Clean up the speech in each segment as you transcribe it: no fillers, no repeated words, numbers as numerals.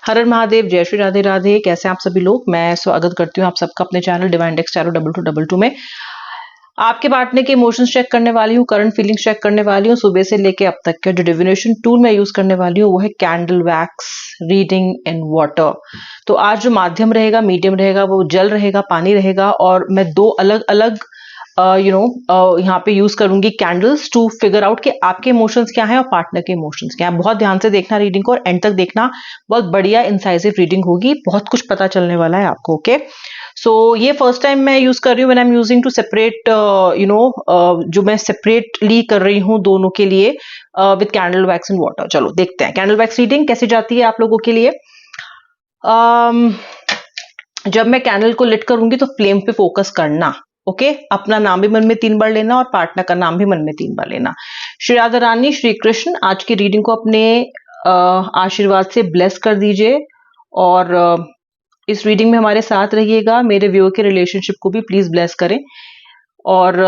हर हर महादेव, जय श्री राधे राधे। कैसे हैं आप सभी लोग? मैं स्वागत करती हूँ आप सबका अपने चैनल डिवाइन डेक्स टैरो 2222 में। आपके पार्टनर के इमोशंस चेक करने वाली हूँ, करंट फीलिंग्स चेक करने वाली हूँ। सुबह से लेके अब तक का जो डिविनेशन टूल मैं यूज करने वाली हूँ वो है candle wax reading in water. तो आज जो माध्यम रहेगा, मीडियम रहेगा, वो जल रहेगा, पानी रहेगा, और मैं दो अलग अलग यहाँ पे यूज करूंगी कैंडल्स टू फिगर आउट कि आपके इमोशंस क्या हैं और पार्टनर के इमोशंस क्या हैं। बहुत ध्यान से देखना रीडिंग को और एंड तक देखना। बहुत बढ़िया इंसाइसिव रीडिंग होगी, बहुत कुछ पता चलने वाला है आपको। ओके, सो ये फर्स्ट टाइम मैं यूज कर रही हूँ when I am using to separate जो मैं सेपरेटली कर रही हूँ दोनों के लिए with candle wax and water. चलो देखते हैं कैंडल वैक्स रीडिंग कैसे जाती है आप लोगों के लिए। जब मैं कैंडल को लिट करूंगी तो फ्लेम पे फोकस करना। ओके, अपना नाम भी मन में 3 बार लेना और पार्टनर का नाम भी मन में 3 बार लेना। श्री राधा रानी, श्री कृष्ण, आज की रीडिंग को अपने आशीर्वाद से ब्लेस कर दीजिए और इस रीडिंग में हमारे साथ रहिएगा। मेरे व्यूअर के रिलेशनशिप को भी प्लीज ब्लेस करें और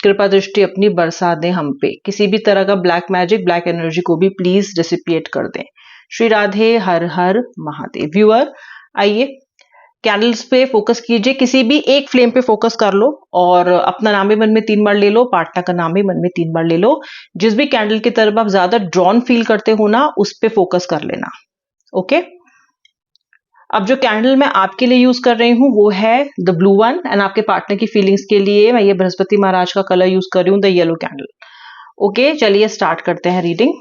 कृपा दृष्टि अपनी बरसा दें हम पे। किसी भी तरह का ब्लैक मैजिक, ब्लैक एनर्जी को भी प्लीज डिसिपिएट कर दें। श्री राधे, हर हर महादेव। व्यूअर आइए, कैंडल्स पे फोकस कीजिए, किसी भी एक फ्लेम पे फोकस कर लो और अपना नाम भी मन में 3 बार ले लो, पार्टनर का नाम भी मन में 3 बार ले लो। जिस भी कैंडल की तरफ आप ज्यादा ड्रॉन फील करते हो ना, उस पे फोकस कर लेना। ओके, अब जो कैंडल मैं आपके लिए यूज कर रही हूँ वो है द ब्लू वन, एंड आपके पार्टनर की फीलिंग्स के लिए मैं ये बृहस्पति महाराज का कलर यूज कर रही हूँ, द येलो कैंडल। ओके, चलिए स्टार्ट करते हैं रीडिंग।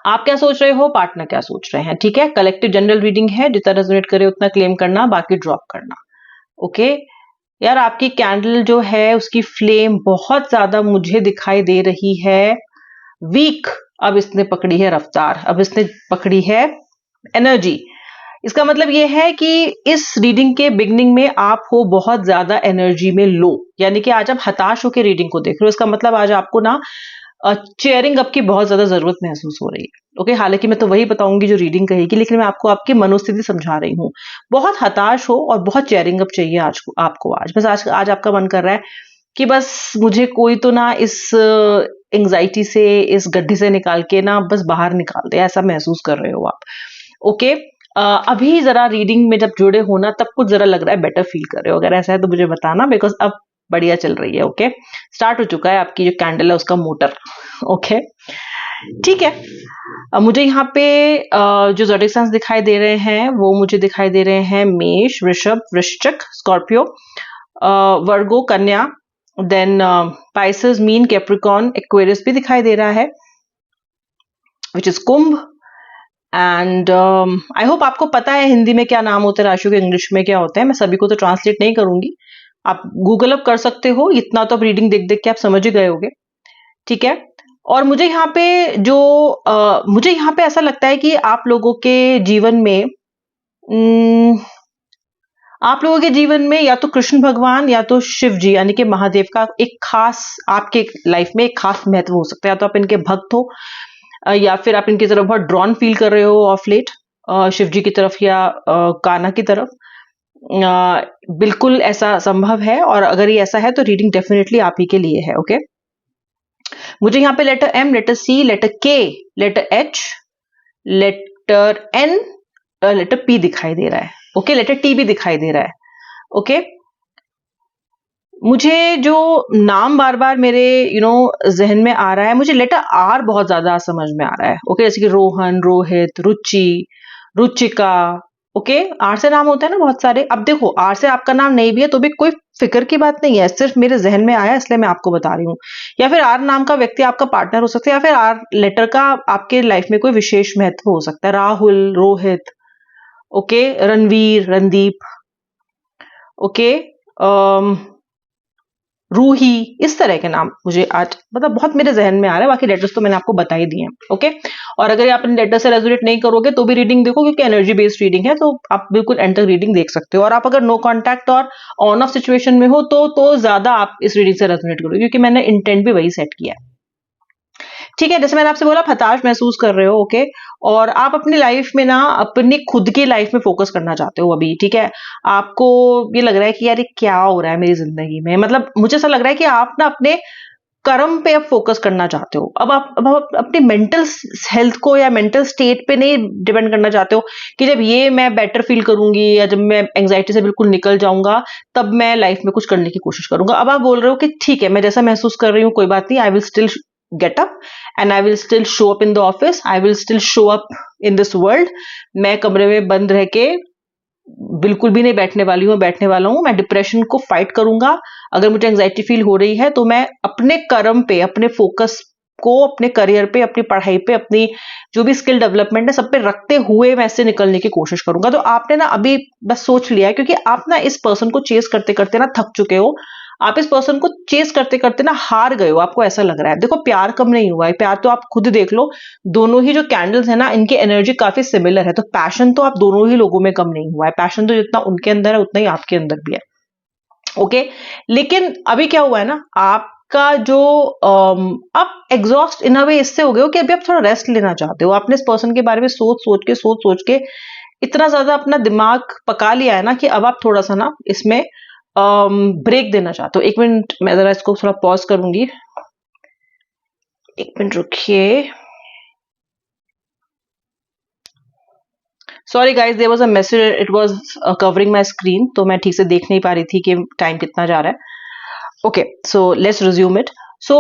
आप क्या सोच रहे हो, पार्टनर क्या सोच रहे हैं, ठीक है। कलेक्टिव जनरल रीडिंग है, जितना रेजोनेट करे उतना क्लेम करना, बाकी ड्रॉप करना। ओके यार, आपकी कैंडल जो है उसकी फ्लेम बहुत ज्यादा मुझे दिखाई दे रही है वीक। अब इसने पकड़ी है रफ्तार, अब इसने पकड़ी है एनर्जी। इसका मतलब ये है कि इस रीडिंग के बिगनिंग में आप हो बहुत ज्यादा एनर्जी में लो, यानी कि आज आप हताश होकर रीडिंग को देख रहे हो। इसका मतलब आज आपको ना चेयरिंग अप की बहुत ज्यादा जरूरत महसूस हो रही है। ओके, हालांकि मैं तो वही बताऊंगी जो रीडिंग कहेगी, लेकिन मैं आपको आपकी मनोस्थिति समझा रही हूँ। बहुत हताश हो और बहुत चेयरिंग अप चाहिए आज आपको। आज बस आज आपका मन कर रहा है कि बस मुझे कोई तो ना इस एंग्जाइटी से, इस गड्ढे से निकाल के ना बस बाहर निकाल दे, ऐसा महसूस कर रहे हो आप। ओके, अभी जरा रीडिंग में जब जुड़े हो ना, तब कुछ जरा लग रहा है बेटर फील कर रहे हो। अगर ऐसा है तो मुझे बताना, बिकॉज अब बढ़िया चल रही है। ओके, स्टार्ट हो चुका है आपकी जो कैंडल है उसका मोटर। ओके, ठीक है। मुझे यहाँ पे जो ज़ोडिएक साइंस दिखाई दे रहे हैं वो मुझे दिखाई दे रहे हैं मेष, वृषभ, वृश्चिक, स्कॉर्पियो, वर्गो, कन्या, देन पाइसेस, मीन, कैप्रिकॉर्न, एक्वेरियस भी दिखाई दे रहा है, विच इज कुंभ। एंड आई होप आपको पता है हिंदी में क्या नाम होते हैं राशियों के, इंग्लिश में क्या होते हैं। मैं सभी को तो ट्रांसलेट नहीं करूंगी, आप गूगल अप कर सकते हो, इतना तो आप रीडिंग देख देख के आप समझ ही गए होगे, ठीक है। और मुझे यहाँ पे मुझे यहाँ पे ऐसा लगता है कि आप लोगों के जीवन में आप लोगों के जीवन में या तो कृष्ण भगवान या तो शिव जी यानी कि महादेव का एक खास आपके लाइफ में एक खास महत्व हो सकता है। या तो आप इनके भक्त हो या फिर आप इनकी तरफ बहुत ड्रॉन फील कर रहे हो ऑफ लेट, शिव जी की तरफ या कान्हा की तरफ। बिल्कुल ऐसा संभव है, और अगर ये ऐसा है तो रीडिंग डेफिनेटली आप ही के लिए है। ओके, मुझे यहाँ पे letter M, letter C, letter K, letter H, letter N, letter P दिखाई दे रहा है। ओके, लेटर टी भी दिखाई दे रहा है। ओके, मुझे जो नाम बार बार मेरे जहन में आ रहा है, मुझे लेटर आर बहुत ज्यादा समझ में आ रहा है। ओके, जैसे कि रोहन, रोहित, रुचि, रुचिका। ओके, आर से नाम होता है ना बहुत सारे। अब देखो, आर से आपका नाम नहीं भी है तो भी कोई फिक्र की बात नहीं है, सिर्फ मेरे जहन में आया इसलिए मैं आपको बता रही हूँ। या फिर आर नाम का व्यक्ति आपका पार्टनर हो सकता है, या फिर आर लेटर का आपके लाइफ में कोई विशेष महत्व हो सकता है। राहुल, रोहित, ओके, रणवीर, रणदीप, ओके, रूही, इस तरह के नाम मुझे आज मतलब बहुत मेरे जहन में आ रहा है। बाकी लेटर्स तो मैंने आपको बता ही दिए हैं। ओके, और अगर आप इन लेटर से रेजोनेट नहीं करोगे तो भी रीडिंग देखो, क्योंकि एनर्जी बेस्ड रीडिंग है, तो आप बिल्कुल एंड तक रीडिंग देख सकते हो। और आप अगर नो कांटेक्ट और ऑन ऑफ सिचुएशन में हो तो ज्यादा आप इस रीडिंग से रेजोनेट करोगे, क्योंकि मैंने इंटेंट भी वही सेट किया है, ठीक है। जैसे मैंने आपसे बोला, आप हताश महसूस कर रहे हो। ओके, और आप अपनी लाइफ में ना अपनी खुद की लाइफ में फोकस करना चाहते हो अभी, ठीक है। आपको ये लग रहा है कि यार ये क्या हो रहा है मेरी जिंदगी में, मतलब मुझे ऐसा लग रहा है कि आप ना अपने कर्म पे अब फोकस करना चाहते हो। अब आप अपनी मेंटल हेल्थ को या मेंटल स्टेट पे नहीं डिपेंड करना चाहते हो कि जब ये मैं बेटर फील करूंगी या जब मैं एंग्जाइटी से बिल्कुल निकल जाऊंगा तब मैं लाइफ में कुछ करने की कोशिश करूंगा। अब आप बोल रहे हो कि ठीक है, मैं जैसा महसूस कर रही हूँ कोई बात नहीं, I will still get up and I will still show up in the office, I will still show up in this world. मैं कमरे में बंद रह के बिल्कुल भी नहीं बैठने वाली हूँ, बैठने वाला हूँ। मैं डिप्रेशन को फाइट करूंगा। अगर मुझे एंग्जाइटी फील हो रही है तो मैं अपने कर्म पे, अपने फोकस को, अपने करियर पे, अपनी पढ़ाई पे, अपनी जो भी स्किल डेवलपमेंट है सब पे रखते हुए मैं इससे निकलने की कोशिश करूंगा। तो आपने ना अभी बस सोच लिया है, क्योंकि आप ना इस पर्सन को चेस करते करते ना थक चुके हो। आप इस पर्सन को चेस करते करते ना हार गए हो, आपको ऐसा लग रहा है। देखो, प्यार कम नहीं हुआ है, प्यार तो आप खुद देख लो, दोनों ही जो कैंडल्स है ना इनकी एनर्जी काफी सिमिलर है। तो पैशन तो आप दोनों ही लोगों में कम नहीं हुआ है, पैशन तो जितना उनके अंदर है उतना ही आपके अंदर भी है। ओके, लेकिन अभी क्या हुआ है ना, आपका जो आप एग्जॉस्ट इन अ वे इससे हो गए हो कि अभी आप थोड़ा रेस्ट लेना चाहते हो। आपने इस पर्सन के बारे में सोच सोच के इतना ज्यादा अपना दिमाग पका लिया है ना कि अब आप थोड़ा सा ना इसमें ब्रेक देना चाहते हो। एक मिनट, मैं जरा इसको थोड़ा पॉज करूंगी, एक मिनट रुकिए। Sorry guys, there was a message, it was covering my screen, तो मैं ठीक से देख नहीं पा रही थी कि टाइम कितना जा रहा है। Okay, so let's resume it. So,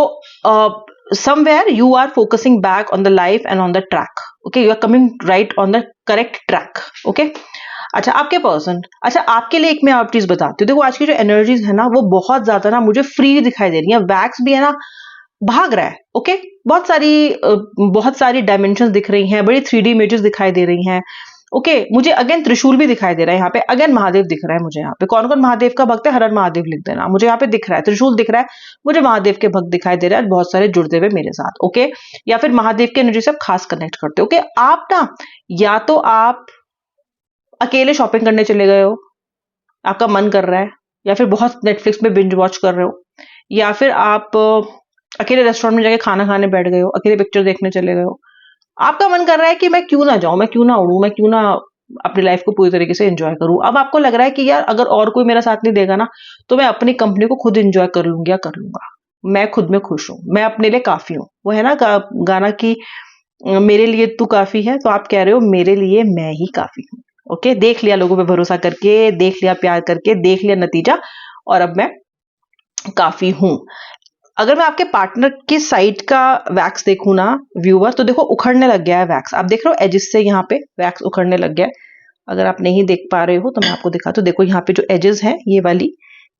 somewhere you are focusing back on the life and on the track. Okay, you are coming right on the correct track. Okay. अच्छा, आपके पर्सन, अच्छा आपके लिए एक मैं और चीज बताती हूँ। देखो, आज की जो एनर्जीज है ना वो बहुत ज्यादा ना मुझे फ्री दिखाई दे रही है। वैक्स भी है ना भाग रहा है। ओके, बहुत सारी डायमेंशंस दिख रही हैं, बड़ी 3D इमेजेस दिखाई दे रही हैं। ओके, मुझे अगेन त्रिशूल भी दिखाई दे रहा है यहाँ पे, अगेन महादेव दिख रहा है मुझे यहाँ पे। कौन कौन महादेव का भक्त है, हर हर महादेव लिख देना। मुझे यहाँ पे दिख रहा है त्रिशूल दिख रहा है, मुझे महादेव के भक्त दिखाई दे रहा है, बहुत सारे जुड़ते हुए मेरे साथ। ओके, या फिर महादेव के एनर्जी से आप खास कनेक्ट करते हो। ओके, आप ना या तो आप अकेले शॉपिंग करने चले गए हो, आपका मन कर रहा है, या फिर बहुत नेटफ्लिक्स में बिंज वॉच कर रहे हो, या फिर आप अकेले रेस्टोरेंट में जाके खाना खाने बैठ गए हो, अकेले पिक्चर देखने चले गए हो। आपका मन कर रहा है कि मैं क्यों ना जाऊं, मैं क्यों ना उड़ूं, मैं क्यों ना अपनी लाइफ को पूरी तरीके से एंजॉय करूं। अब आपको लग रहा है कि यार अगर और कोई मेरा साथ नहीं देगा ना तो मैं अपनी कंपनी को खुद एंजॉय कर लूंगी या कर लूंगा। मैं खुद में खुश हूं, मैं अपने लिए काफी हूं। वो है ना गाना की मेरे लिए तू काफी है, तो आप कह रहे हो मेरे लिए मैं ही काफी हूं। ओके, देख लिया लोगों पे भरोसा करके, देख लिया प्यार करके, देख लिया नतीजा, और अब मैं काफी हूं। अगर मैं आपके पार्टनर की साइड का वैक्स देखूं ना व्यूवर, तो देखो उखड़ने लग गया है वैक्स। आप देख रहे हो एजेस से यहाँ पे वैक्स उखड़ने लग गया है। अगर आप नहीं देख पा रहे हो तो मैं आपको दिखाती हूँ। देखो यहाँ पे जो एजेस हैं ये वाली,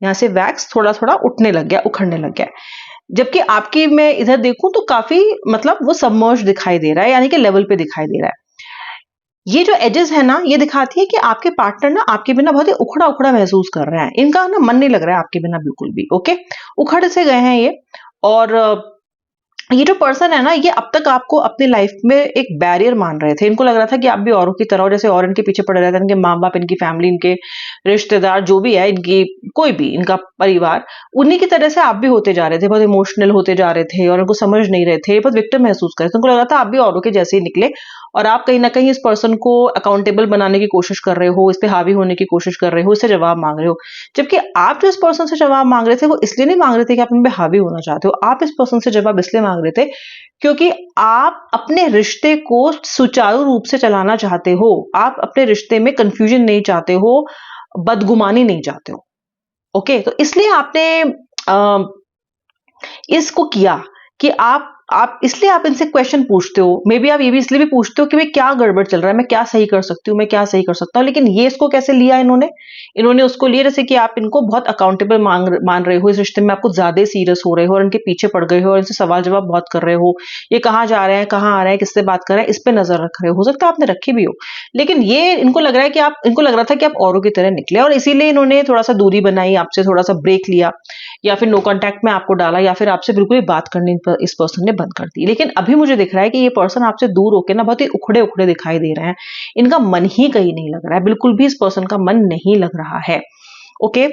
यहाँ से वैक्स थोड़ा थोड़ा उठने लग गया, उखड़ने लग गया है। जबकि आपकी मैं इधर देखूं तो काफी मतलब वो सबमर्ज दिखाई दे रहा है, यानी कि लेवल पे दिखाई दे रहा है। ये जो एजेस है ना ये दिखाती है कि आपके पार्टनर ना आपके बिना बहुत ही उखड़ा उखड़ा महसूस कर रहे हैं। इनका ना मन नहीं लग रहा है आपके बिना बिल्कुल भी। ओके, उखड़ से गए हैं ये। और ये जो पर्सन है ना ये अब तक आपको अपनी लाइफ में एक बैरियर मान रहे थे। इनको लग रहा था कि आप भी औरों की तरह हो, जैसे और इनके पीछे पड़े रहते हैं, इनके माँ बाप, इनकी फैमिली, इनके रिश्तेदार, जो भी है, इनकी कोई भी इनका परिवार, उन्हीं की तरह से आप भी होते जा रहे थे, बहुत इमोशनल होते जा रहे थे और उनको समझ नहीं रहे थे, बहुत विक्टिम महसूस कर रहे थे। उनको लग रहा था आप भी औरों के जैसे ही निकले और आप कहीं ना कहीं इस पर्सन को अकाउंटेबल बनाने की कोशिश कर रहे हो, इस पे हावी होने की कोशिश कर रहे हो, इससे जवाब मांग रहे हो। जबकि आप जो इस पर्सन से जवाब मांग रहे थे वो इसलिए नहीं मांग रहे थे कि आप इन पे हावी होना चाहते हो। आप इस पर्सन से जवाब इसलिए मांग रहे थे क्योंकि आप अपने रिश्ते को सुचारू रूप से चलाना चाहते हो। आप अपने रिश्ते में कंफ्यूजन नहीं चाहते हो, बदगुमानी नहीं चाहते हो। ओके, तो इसलिए आपने इसको किया कि आप इसलिए आप इनसे क्वेश्चन पूछते हो। मे बी आप ये भी इसलिए भी पूछते हो कि भाई क्या गड़बड़ चल रहा है, मैं क्या सही कर सकती हूँ, मैं क्या सही कर सकता हूँ। लेकिन ये इसको कैसे लिया इन्होंने उसको लिया जैसे कि आप इनको बहुत अकाउंटेबल मान रहे हो, इस रिश्ते में आप कुछ ज्यादा सीरियस हो रहे हो और इनके पीछे पड़ गए हो और इनसे सवाल जवाब बहुत कर रहे हो। ये कहाँ जा रहे हैं, कहाँ आ रहे हैं, किससे बात कर रहे हैं, इस पे नजर रख रहे हो सकता है आपने रखी भी हो। लेकिन ये इनको लग रहा है कि इनको लग रहा था कि आप औरों की तरह निकले और इसीलिए इन्होंने थोड़ा सा दूरी बनाई, आपसे थोड़ा सा ब्रेक लिया, या फिर नो कांटेक्ट में आपको डाला, या फिर आपसे बिल्कुल ही बात करनी इस पर्सन ने बंद कर दी। लेकिन अभी मुझे दिख रहा है कि ये पर्सन आपसे दूर होकर ना बहुत ही उखड़े उखड़े दिखाई दे रहे हैं। इनका मन ही कहीं नहीं लग रहा है, बिल्कुल भी इस पर्सन का मन नहीं लग रहा है। ओके,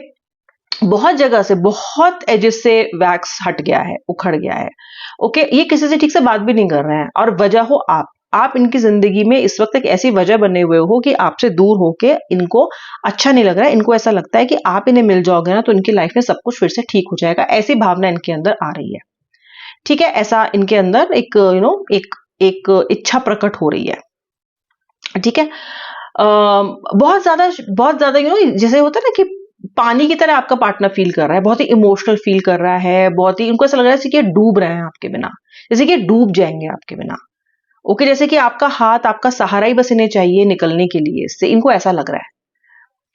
बहुत जगह से, बहुत एजेस से वैक्स हट गया है, उखड़ गया है। ओके, ये किसी से ठीक से बात भी नहीं कर रहे हैं और वजह हो आप इनकी जिंदगी में इस वक्त एक ऐसी वजह बने हुए हो कि आपसे दूर होके इनको अच्छा नहीं लग रहा है। इनको ऐसा लगता है कि आप इन्हें मिल जाओगे ना तो इनकी लाइफ में सब कुछ फिर से ठीक हो जाएगा, ऐसी भावना इनके अंदर आ रही है। ठीक है, ऐसा इनके अंदर एक एक इच्छा प्रकट हो रही है, ठीक है। बहुत ज्यादा जैसे होता है ना कि पानी की तरह आपका पार्टनर फील कर रहा है, बहुत ही इमोशनल फील कर रहा है, बहुत ही इनको ऐसा लग रहा है जैसे कि ये डूब रहे हैं आपके बिना, जैसे कि ये डूब जाएंगे आपके बिना। ओके, जैसे कि आपका हाथ, आपका सहारा ही बस इन्हें चाहिए निकलने के लिए इससे, इनको ऐसा लग रहा है,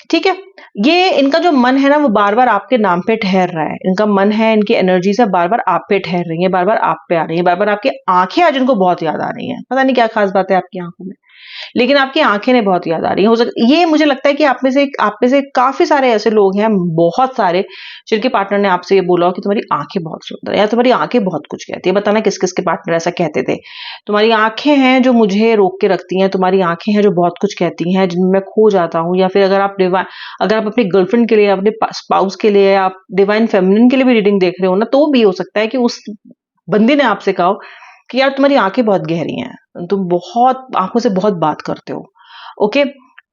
ठीक है। ये इनका जो मन है ना वो बार बार आपके नाम पे ठहर रहा है, इनका मन है, इनकी एनर्जी से बार बार आप पे ठहर रही है, बार बार आप पे आ रही है, बार बार आपकी आंखें आज इनको बहुत याद आ रही हैं, पता नहीं क्या खास बात है आपकी आंखों में, लेकिन आपकी आंखें ने बहुत याद आ रही है। ये मुझे लगता है कि आप में से काफी सारे ऐसे लोग हैं, बहुत सारे, जिनके पार्टनर ने आपसे ये बोला हो कि तुम्हारी आंखें बहुत सुंदर है, या तुम्हारी आंखें बहुत कुछ कहती है। बताना किस किस के पार्टनर ऐसा कहते थे, तुम्हारी आंखें हैं जो मुझे रोक के रखती हैं, तुम्हारी आंखें हैं जो बहुत कुछ कहती हैं, जिनमें मैं खो जाता हूँ। या फिर अगर आप अपनी गर्लफ्रेंड के लिए, अपने स्पाउस के लिए, आप डिवाइन फेमिनिन के लिए भी रीडिंग देख रहे हो ना, तो भी हो सकता है कि उस बंदी ने आपसे कहा कि यार तुम्हारी आंखें बहुत गहरी हैं, तुम बहुत आंखों से बहुत बात करते हो। ओके,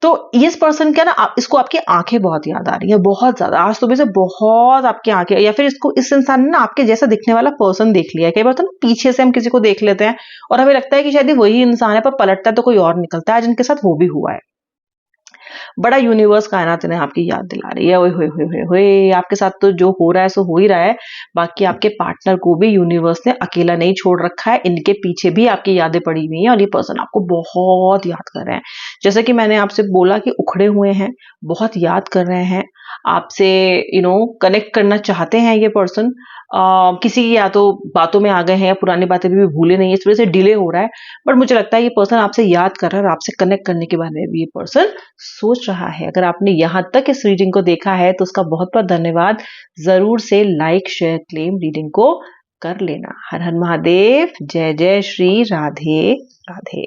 तो इस पर्सन क्या ना, इसको आपकी आंखें बहुत याद आ रही है, बहुत ज्यादा, आज सुबह से बहुत आपकी आंखें, या फिर इसको इस इंसान ने ना आपके जैसा दिखने वाला पर्सन देख लिया है। कई बार तो ना पीछे से हम किसी को देख लेते हैं और हमें लगता है कि शायद ये वही इंसान है, पर पलटता है तो कोई और निकलता है, जिनके साथ वो भी हुआ है। बड़ा यूनिवर्स कायनात इन्हें आपकी याद दिला रही है। ओए होए होए होए होए, आपके साथ तो जो हो रहा है सो हो ही रहा है, बाकी आपके पार्टनर को भी यूनिवर्स ने अकेला नहीं छोड़ रखा है, इनके पीछे भी आपकी यादें पड़ी हुई हैं और ये पर्सन आपको बहुत याद कर रहे हैं। जैसे कि मैंने आपसे बोला कि उखड़े हुए हैं, बहुत याद कर रहे हैं आपसे, कनेक्ट करना चाहते हैं ये पर्सन। किसी की या तो बातों में आ गए हैं या पुरानी बातें भी भूले नहीं है, इस वजह से डिले हो रहा है, बट मुझे लगता है ये पर्सन आपसे याद कर रहा है और आपसे कनेक्ट करने के बारे में भी ये पर्सन सोच रहा है। अगर आपने यहाँ तक इस रीडिंग को देखा है तो उसका बहुत बहुत धन्यवाद। जरूर से लाइक शेयर क्लेम रीडिंग को कर लेना। हर हर महादेव, जय जय श्री राधे राधे।